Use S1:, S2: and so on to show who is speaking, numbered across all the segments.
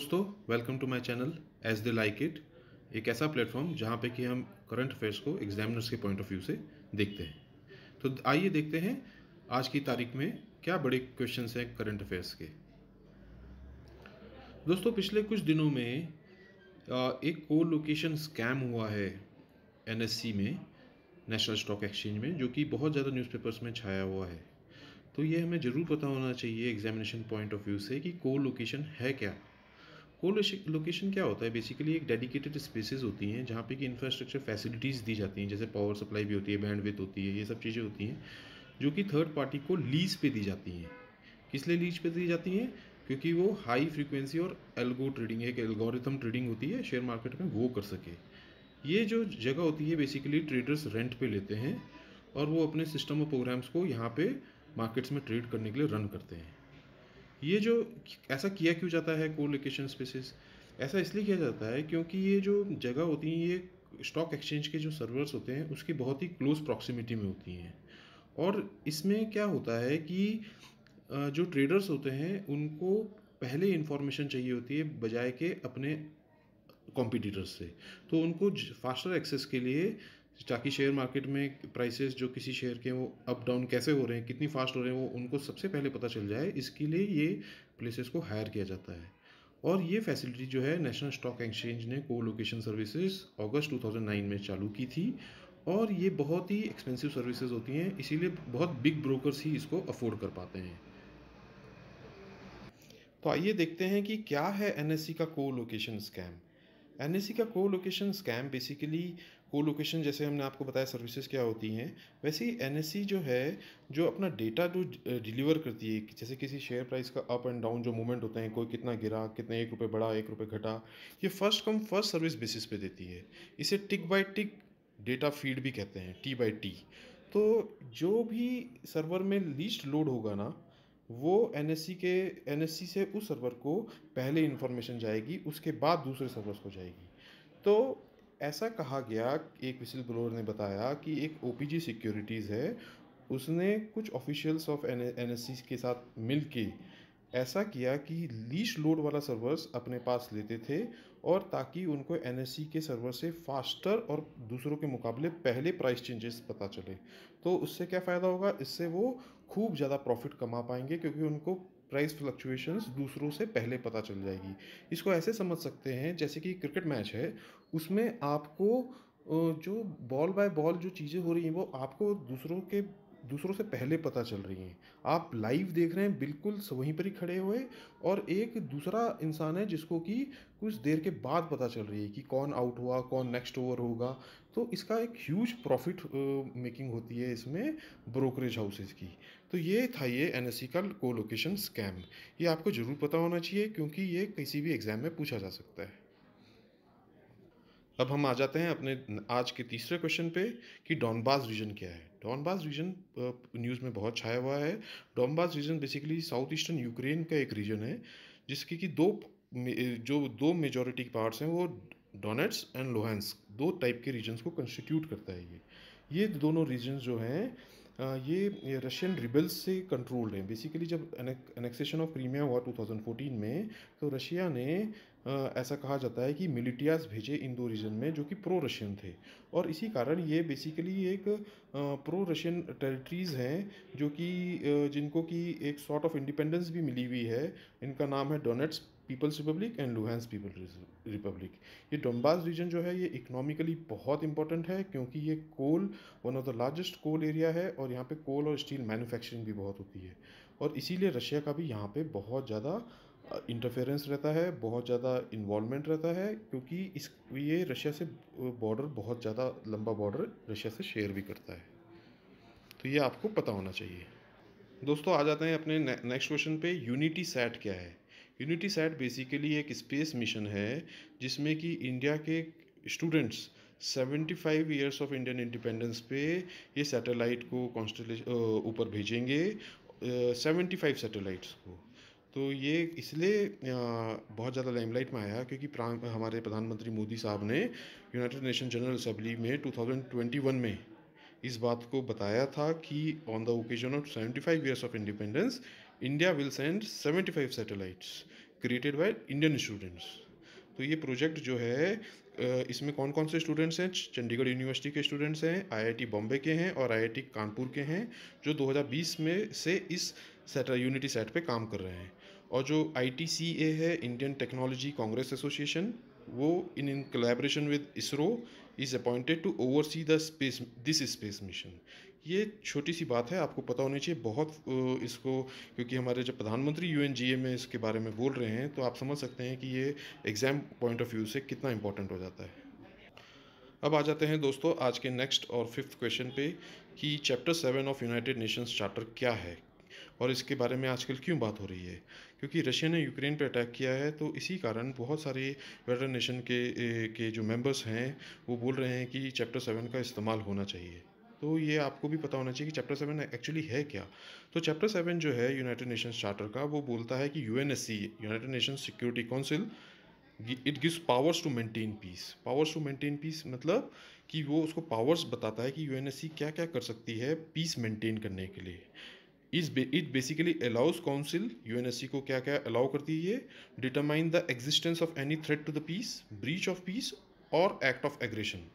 S1: दोस्तों, welcome to my channel as they like it. एक ऐसा प्लेटफॉर्म जहाँ पे कि हम करंट अफेयर्स को एग्जामिनर्स के पॉइंट ऑफ व्यू से देखते हैं। तो आइए देखते हैं आज की तारीख में क्या बड़े क्वेश्चंस हैं करंट अफेयर्स के। दोस्तों, पिछले कुछ दिनों में एक को लोकेशन स्कैम हुआ है एनएससी में, नेशनल स्टॉक एक्सचेंज में, जो कि बहुत ज़्यादा न्यूज़पेपर्स में छाया हुआ है। तो ये हमें ज़रूर पता होना चाहिए एग्जामिनेशन पॉइंट ऑफ व्यू से कि को लोकेशन है क्या। को लोकेशन क्या होता है? बेसिकली एक डेडिकेटेड स्पेसेस होती हैं जहाँ पे कि इंफ्रास्ट्रक्चर फैसिलिटीज़ दी जाती हैं, जैसे पावर सप्लाई भी होती है, बैंडविड्थ होती है, ये सब चीज़ें होती हैं जो कि थर्ड पार्टी को लीज पे दी जाती हैं। किस लिए लीज पे दी जाती हैं? क्योंकि वो हाई फ्रीक्वेंसी और एल्गो ट्रेडिंग, एक एल्गोरिथम ट्रेडिंग होती है शेयर मार्केट में, वो कर सके। ये जो जगह होती है बेसिकली ट्रेडर्स रेंट पे लेते हैं और वो अपने सिस्टम और प्रोग्राम्स को यहाँ पे मार्केट्स में ट्रेड करने के लिए रन करते हैं। ये जो ऐसा किया क्यों जाता है को लोकेशन स्पेसिस? ऐसा इसलिए किया जाता है क्योंकि ये जो जगह होती हैं ये स्टॉक एक्सचेंज के जो सर्वर्स होते हैं उसकी बहुत ही क्लोज प्रॉक्सिमिटी में होती हैं। और इसमें क्या होता है कि जो ट्रेडर्स होते हैं उनको पहले इन्फॉर्मेशन चाहिए होती है बजाय के अपने कॉम्पिटिटर्स से। तो उनको फास्टर एक्सेस के लिए, ताकि शेयर मार्केट में प्राइसेस जो किसी शेयर के वो अप डाउन कैसे हो रहे हैं, कितनी फास्ट हो रहे हैं, वो उनको सबसे पहले पता चल जाए, इसके लिए ये प्लेसेस को हायर किया जाता है। और ये फैसिलिटी जो है नेशनल स्टॉक एक्सचेंज ने को लोकेशन सर्विसेज अगस्त 2009 में चालू की थी। और ये बहुत ही एक्सपेंसिव सर्विसेज होती हैं, इसीलिए बहुत बिग ब्रोकर्स ही इसको अफोर्ड कर पाते हैं। तो आइए देखते हैं कि क्या है एनएससी का को लोकेशन स्कैम। एनएससी का को लोकेशन स्कैम बेसिकली, को लोकेशन जैसे हमने आपको बताया सर्विसेज क्या होती हैं, वैसे ही एनएससी जो है, जो अपना डेटा जो डिलीवर करती है, जैसे किसी शेयर प्राइस का अप एंड डाउन जो मूवमेंट होते हैं, कोई कितना गिरा, कितने 1 रुपये बढ़ा, 1 रुपये घटा, ये first come first service basis पे देती है। इसे टिक बाय टिक डेटा फीड भी कहते हैं, टी बाय टी। तो जो भी सर्वर में लीस्ट लोड होगा ना, वो एनएससी से उस सर्वर को पहले इन्फॉर्मेशन जाएगी, उसके बाद दूसरे सर्वर्स को जाएगी। तो ऐसा कहा गया, एक विसिल ब्लोअर ने बताया कि एक ओपीजी सिक्योरिटीज़ है, उसने कुछ ऑफिशियल्स ऑफ एनएससी के साथ मिल के ऐसा किया कि लीस्ट लोड वाला सर्वर्स अपने पास लेते थे, और ताकि उनको एनएससी के सर्वर से फास्टर और दूसरों के मुकाबले पहले प्राइस चेंजेस पता चले। तो उससे क्या फ़ायदा होगा? इससे वो खूब ज़्यादा प्रॉफिट कमा पाएंगे, क्योंकि उनको प्राइस फ्लक्चुएशंस दूसरों से पहले पता चल जाएगी। इसको ऐसे समझ सकते हैं जैसे कि क्रिकेट मैच है, उसमें आपको जो बॉल बाय बॉल जो चीज़ें हो रही हैं वो आपको दूसरों से पहले पता चल रही हैं। आप लाइव देख रहे हैं बिल्कुल वहीं पर ही खड़े हुए, और एक दूसरा इंसान है जिसको कि कुछ देर के बाद पता चल रही है कि कौन आउट हुआ, कौन नेक्स्ट ओवर होगा। तो इसका एक ह्यूज प्रॉफिट मेकिंग होती है इसमें ब्रोकरेज हाउसेस की। तो ये था ये एनएससी का को लोकेशन स्कैम। ये आपको ज़रूर पता होना चाहिए क्योंकि ये किसी भी एग्ज़ाम में पूछा जा सकता है। अब हम आ जाते हैं अपने आज के तीसरे क्वेश्चन पे कि डॉनबास रीजन क्या है। डॉनबास रीजन न्यूज़ में बहुत छाया हुआ है। Donbas region basically south eastern Ukraine का एक रीजन है, जिसकी कि दो मेजॉरिटी पार्ट्स हैं, वो डोनेट्स एंड लुहांस्क, दो टाइप के रीजन्स को कंस्टिट्यूट करता है। ये दोनों रीजन्स जो हैं, ये रशियन रिबल्स से कंट्रोल्ड हैं। बेसिकली जब एनेक्सेशन ऑफ क्रीमिया हुआ 2014 में, तो रशिया ने ऐसा कहा जाता है कि मिलिटियाज भेजे इन दो रीजन में जो कि प्रो रशियन थे। और इसी कारण ये बेसिकली एक प्रो रशियन टेरिटरीज़ हैं, जो कि जिनको कि एक सॉर्ट ऑफ इंडिपेंडेंस भी मिली हुई है। इनका नाम है Donetsk people's republic and Luhansk people's republic. ये डोनबास रीजन जो है ये इकोनॉमिकली बहुत इंपॉर्टेंट है, क्योंकि ये coal, one of the largest coal area है, और यहाँ पे कोल और स्टील मैन्युफैक्चरिंग भी बहुत होती है। और इसीलिए रशिया का भी यहाँ पे बहुत ज़्यादा इंटरफेरेंस रहता है, बहुत ज़्यादा इन्वॉल्वमेंट रहता है, क्योंकि ये रशिया से बॉर्डर, बहुत ज़्यादा लंबा बॉर्डर रशिया से शेयर भी करता है। तो ये आपको पता होना चाहिए। दोस्तों, आ जाते हैं अपने नेक्स्ट क्वेश्चन पे। यूनिटी सैट क्या है? यूनिटी सैट बेसिकली एक स्पेस मिशन है, जिसमें कि इंडिया के students 75 years of Indian independence पे ये सैटेलाइट को कॉन्स्टलेशन ऊपर भेजेंगे, 75 सैटेलाइट्स को। तो ये इसलिए बहुत ज़्यादा लाइमलाइट में आया क्योंकि हमारे प्रधानमंत्री मोदी साहब ने यूनाइटेड नेशन जनरल असेंबली में 2021 में इस बात को बताया था कि on the occasion of 75 years of independence, India will send 75 satellites. Created by Indian students. तो ये प्रोजेक्ट जो है इसमें कौन कौन से स्टूडेंट्स हैं, चंडीगढ़ यूनिवर्सिटी के स्टूडेंट्स हैं, आईआईटी बॉम्बे के हैं और आईआईटी कानपुर के हैं, जो 2020 में से इस सेट यूनिटी सेट पे काम कर रहे हैं। और जो आईटीसीए है, इंडियन टेक्नोलॉजी कांग्रेस एसोसिएशन, वो in collaboration with ISRO is appointed to oversee the space this space mission. ये छोटी सी बात है, आपको पता होनी चाहिए बहुत इसको, क्योंकि हमारे जब प्रधानमंत्री यूएनजीए में इसके बारे में बोल रहे हैं तो आप समझ सकते हैं कि ये एग्ज़ाम पॉइंट ऑफ व्यू से कितना इंपॉर्टेंट हो जाता है। अब आ जाते हैं दोस्तों आज के नेक्स्ट और फिफ्थ क्वेश्चन पे कि chapter 7 of United Nations charter क्या है और इसके बारे में आजकल क्यों बात हो रही है। क्योंकि रशिया ने यूक्रेन पे अटैक किया है, तो इसी कारण बहुत सारे यूनाइटेड नेशन के जो मेंबर्स हैं वो बोल रहे हैं कि चैप्टर 7 का इस्तेमाल होना चाहिए। तो ये आपको भी पता होना चाहिए कि चैप्टर 7 एक्चुअली है क्या। तो चैप्टर 7 जो है यूनाइटेड नेशंस चार्टर का, वो बोलता है कि UNSC, United Nations Security Council, it gives powers to maintain peace. Powers to maintain peace मतलब कि वो उसको पावर्स बताता है कि यूएनएससी क्या क्या कर सकती है पीस मेंटेन करने के लिए। It basically allows council, UNSC को क्या क्या अलाउ करती है, determine the existence of any threat to the peace, breach of peace और एक्ट ऑफ एग्रेशन।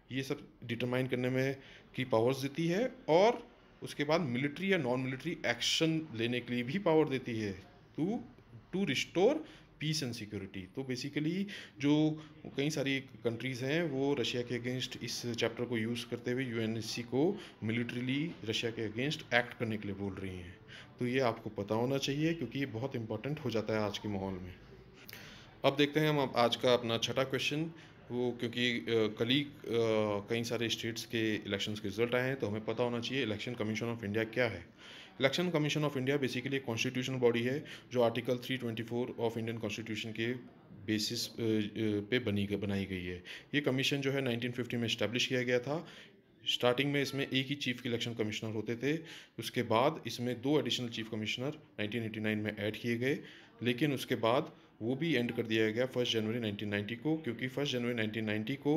S1: ये सब डिटरमाइन करने में की पावर्स देती है, और उसके बाद मिलिट्री या नॉन मिलिट्री एक्शन लेने के लिए भी पावर देती है to to restore peace and security. तो बेसिकली जो कई सारी कंट्रीज़ हैं वो रशिया के अगेंस्ट इस चैप्टर को यूज़ करते हुए यूएनएससी को मिलिट्रीली रशिया के अगेंस्ट एक्ट करने के लिए बोल रही हैं। तो ये आपको पता होना चाहिए क्योंकि ये बहुत इंपॉर्टेंट हो जाता है आज के माहौल में। अब देखते हैं हम आज का अपना छठा क्वेश्चन। वो क्योंकि कल ही कई सारे स्टेट्स के इलेक्शंस के रिजल्ट आए हैं, तो हमें पता होना चाहिए इलेक्शन कमीशन ऑफ इंडिया क्या है। Election commission of India basically एक कॉन्स्टिट्यूशनल बॉडी है जो आर्टिकल 324 ऑफ इंडियन कॉन्स्टिट्यूशन के बेसिस पे बनाई गई है। ये कमीशन जो है 1950 में इस्टेब्लिश किया गया था। स्टार्टिंग में इसमें एक ही चीफ इलेक्शन कमिश्नर होते थे, उसके बाद इसमें 2 एडिशनल चीफ कमिश्नर 1989 में ऐड किए गए, लेकिन उसके बाद वो भी एंड कर दिया गया 1 जनवरी 1990 को, क्योंकि 1 जनवरी 1990 को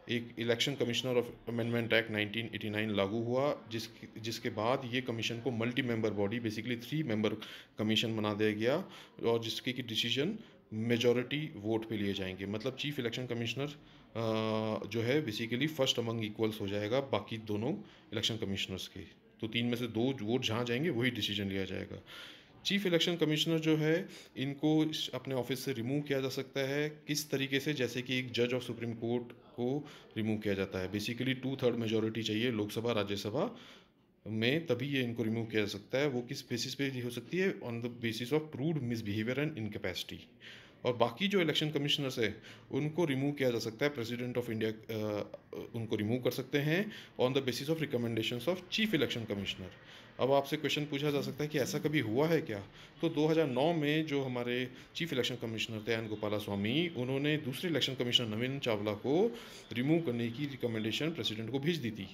S1: एक election commissioner of amendment act 1989 लागू हुआ, जिसके बाद ये कमीशन को multi member body, basically 3 member commission बना दिया गया, और जिसके की डिसीजन मेजॉरिटी वोट पे लिए जाएंगे। मतलब चीफ इलेक्शन कमिश्नर जो है बेसिकली फर्स्ट अमंग इक्वल्स हो जाएगा बाकी दोनों इलेक्शन कमिश्नर्स के। तो 3 में से 2 वोट जहाँ जाएंगे वही डिसीजन लिया जाएगा। चीफ इलेक्शन कमिश्नर जो है इनको अपने ऑफिस से रिमूव किया जा सकता है किस तरीके से, जैसे कि एक जज ऑफ सुप्रीम कोर्ट को रिमूव किया जाता है। बेसिकली 2/3 मेजॉरिटी चाहिए लोकसभा राज्यसभा में, तभी ये इनको रिमूव किया जा सकता है। वो किस बेसिस पे हो सकती है, on the basis of proved misbehaviour and incapacity. और बाकी जो इलेक्शन कमिश्नर्स है उनको रिमूव किया जा सकता है, प्रेसिडेंट ऑफ इंडिया उनको रिमूव कर सकते हैं on the basis of recommendations of chief election commissioner. अब आपसे क्वेश्चन पूछा जा सकता है कि ऐसा कभी हुआ है क्या। तो 2009 में जो हमारे चीफ इलेक्शन कमिश्नर थे एन गोपाला स्वामी, उन्होंने दूसरे इलेक्शन कमिश्नर नवीन चावला को रिमूव करने की रिकमेंडेशन प्रेसिडेंट को भेज दी थी।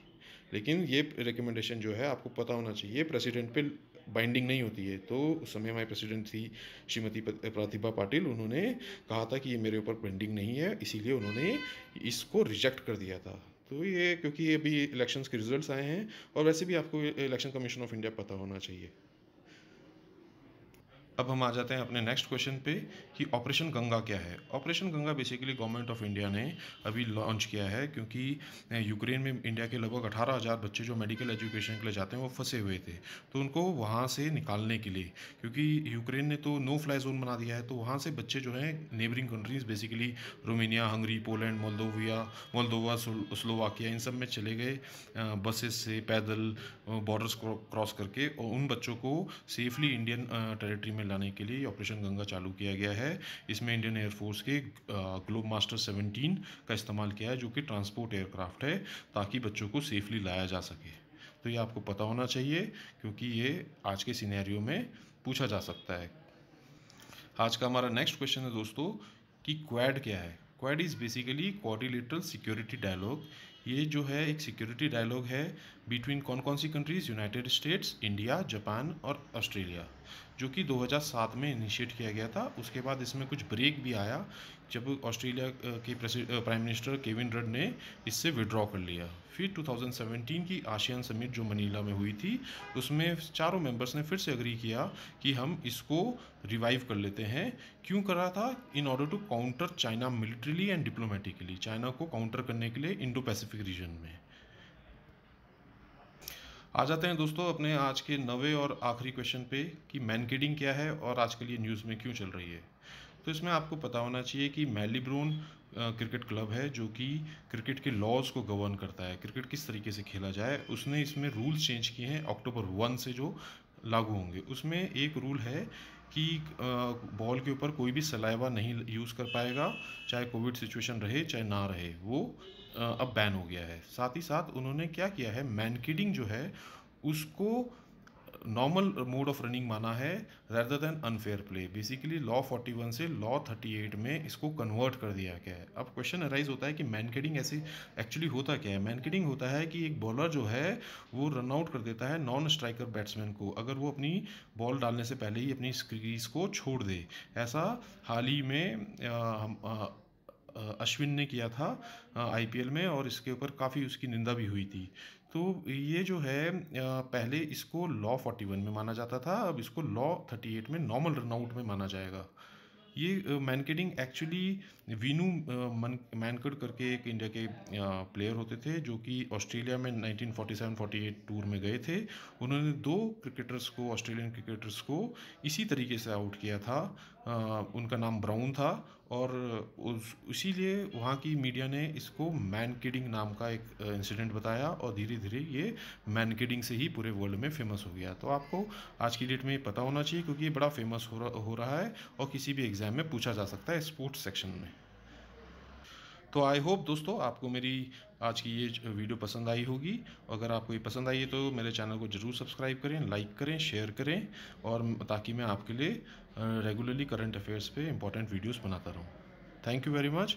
S1: लेकिन ये रिकमेंडेशन जो है आपको पता होना चाहिए प्रेसिडेंट पे बाइंडिंग नहीं होती है। तो उस समय हमारी प्रेसिडेंट थी श्रीमती प्रतिभा पाटिल, उन्होंने कहा था कि ये मेरे ऊपर बाइंडिंग नहीं है, इसीलिए उन्होंने इसको रिजेक्ट कर दिया था। तो ये क्योंकि अभी इलेक्शंस के रिजल्ट्स आए हैं, और वैसे भी आपको इलेक्शन कमीशन ऑफ इंडिया पता होना चाहिए। अब हम आ जाते हैं अपने नेक्स्ट क्वेश्चन पे कि ऑपरेशन गंगा क्या है। Operation Ganga basically government of India ने अभी लॉन्च किया है, क्योंकि यूक्रेन में इंडिया के लगभग 18,000 बच्चे जो मेडिकल एजुकेशन के लिए जाते हैं वो फंसे हुए थे। तो उनको वहाँ से निकालने के लिए, क्योंकि यूक्रेन ने तो नो फ्लाई जोन बना दिया है, तो वहाँ से बच्चे जो हैं neighbouring countries basically Romania, Hungary, Poland, Moldova, Slovakia, इन सब में चले गए बसेस से, पैदल बॉर्डर्स क्रॉस करके, और उन बच्चों को सेफली इंडियन टेरिटरी में लाने के लिए ऑपरेशन गंगा चालू किया गया है। इसमें इंडियन एयरफोर्स के ग्लोब मास्टर 17 का इस्तेमाल किया है, जो कि ट्रांसपोर्ट एयरक्राफ्ट है, ताकि बच्चों को सेफली लाया जा सके। तो ये आपको पता होना चाहिए, क्योंकि ये आज के सिनेरियो में पूछा जा सकता है। आज का हमारा नेक्स्ट क्वेश्चन है दोस्तों कि क्वाड क्या है। Quad is basically Quadrilateral Security Dialogue. ये जो है एक सिक्योरिटी डायलॉग है बिटवीन कौन कौन सी countries, United States, India, Japan और ऑस्ट्रेलिया। जो कि 2007 में इनिशिएट किया गया था। उसके बाद इसमें कुछ ब्रेक भी आया जब ऑस्ट्रेलिया के प्राइम मिनिस्टर केविन रड ने इससे विड्रॉ कर लिया। फिर 2017 की आसियान समिट जो मनीला में हुई थी, उसमें चारों मेंबर्स ने फिर से एग्री किया कि हम इसको रिवाइव कर लेते हैं। क्यों करा था? In order to counter China militarily and diplomatically, China को काउंटर करने के लिए इंडो पैसिफिक रीजन में। आ जाते हैं दोस्तों अपने आज के 9वें और आखिरी क्वेश्चन पे कि मैनकिडिंग क्या है और आजकल ये न्यूज़ में क्यों चल रही है। तो इसमें आपको पता होना चाहिए कि मेलबोर्न क्रिकेट क्लब है जो कि क्रिकेट के लॉज को गवर्न करता है, क्रिकेट किस तरीके से खेला जाए। उसने इसमें रूल्स चेंज किए हैं अक्टूबर 1 से जो लागू होंगे। उसमें एक रूल है कि बॉल के ऊपर कोई भी सलाइवा नहीं यूज़ कर पाएगा, चाहे कोविड सिचुएशन रहे चाहे ना रहे, वो अब बैन हो गया है। साथ ही साथ उन्होंने क्या किया है, मैनकिडिंग जो है उसको नॉर्मल मोड ऑफ रनिंग माना है rather than unfair play. Basically law 41 से लॉ 38 में इसको कन्वर्ट कर दिया गया है। अब क्वेश्चन अराइज होता है कि मैनकिडिंग ऐसे एक्चुअली होता क्या है। मैनकिडिंग होता है कि एक बॉलर जो है वो रन आउट कर देता है नॉन स्ट्राइकर बैट्समैन को, अगर वो अपनी बॉल डालने से पहले ही अपनी क्रीज को छोड़ दे। ऐसा हाल ही में अश्विन ने किया था आईपीएल में, और इसके ऊपर काफ़ी उसकी निंदा भी हुई थी। तो ये जो है पहले इसको लॉ 41 में माना जाता था, अब इसको लॉ 38 में नॉर्मल रनआउट में माना जाएगा। ये मैनकिडिंग एक्चुअली वीनू मैनकड करके एक इंडिया के प्लेयर होते थे जो कि ऑस्ट्रेलिया में 1947-48 टूर में गए थे। उन्होंने दो क्रिकेटर्स को, ऑस्ट्रेलियन क्रिकेटर्स को इसी तरीके से आउट किया था। उनका नाम ब्राउन था, और इसीलिए वहाँ की मीडिया ने इसको मैनकिडिंग नाम का एक इंसिडेंट बताया, और धीरे धीरे ये मैनकिडिंग से ही पूरे वर्ल्ड में फेमस हो गया। तो आपको आज की डेट में ये पता होना चाहिए क्योंकि ये बड़ा फेमस हो रहा है और किसी भी एग्ज़ाम में पूछा जा सकता है स्पोर्ट्स सेक्शन में। तो आई होप दोस्तों आपको मेरी आज की ये वीडियो पसंद आई होगी। अगर आपको ये पसंद आई है तो मेरे चैनल को ज़रूर सब्सक्राइब करें, लाइक करें, शेयर करें, और ताकि मैं आपके लिए रेगुलरली करंट अफेयर्स पे इंपॉर्टेंट वीडियोस बनाता रहूँ। Thank you very much.